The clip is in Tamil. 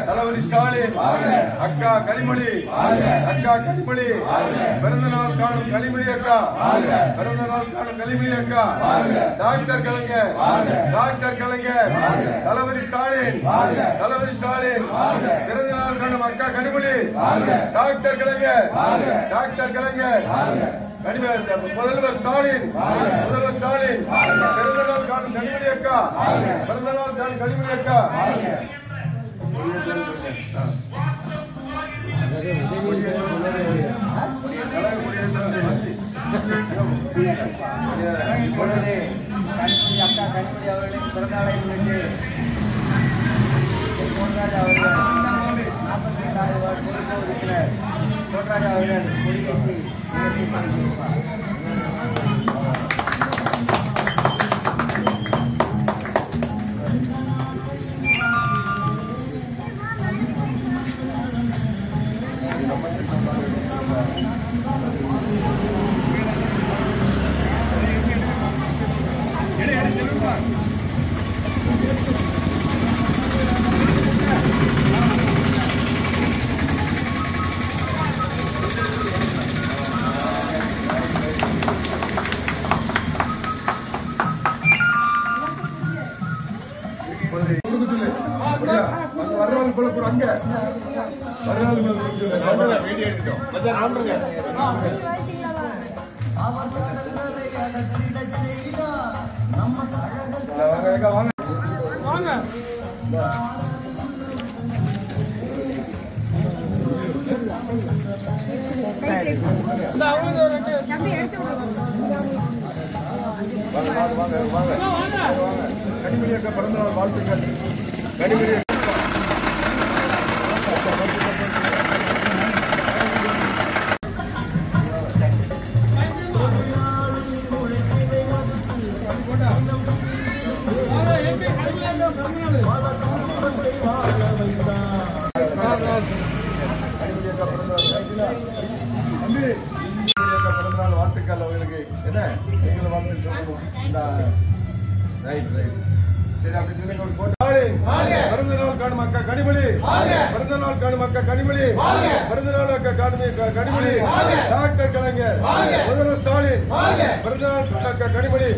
தளபதி ஸ்டாலின் அக்கா கனிமொழி பிறந்த நாள் காணும் கனிமொழி அக்கா டாக்டர் கலைஞர் தளபதி ஸ்டாலின் பிறந்த நாள் காணும் அக்கா கனிமொழி டாக்டர் கலைஞர் முதல்வர் ஸ்டாலின் பிறந்த நாள் காணும் கனிமொழி அக்கா இப்பொழுது அக்கா கனிமொழி அவர்களின் பிறந்தநாளை முன்னிட்டு பொன்ராஜ் அவர்கள் 42வது வார்டு பொதுக்குழு உறுப்பினர் பொன்ராஜ் அவர்கள் கொடியேற்றி கனிமொழி அக்கா பிறந்தநாள் வாழ்த்துக்கள். கனிமொழி பிறந்தநாள் வாழ்த்துக்கள் அவர்களுக்கு. என்ன நீங்க வாழ்த்து சொல்லணும். சரி, அப்படி பிறந்த நாள் காணும் அக்கா கனிமொழி பிறந்த நாள் அக்கா கனிமொழி டாக்டர் கலைஞர் முதல்வர் ஸ்டாலின் பிறந்த நாள் அக்கா கனிமொழி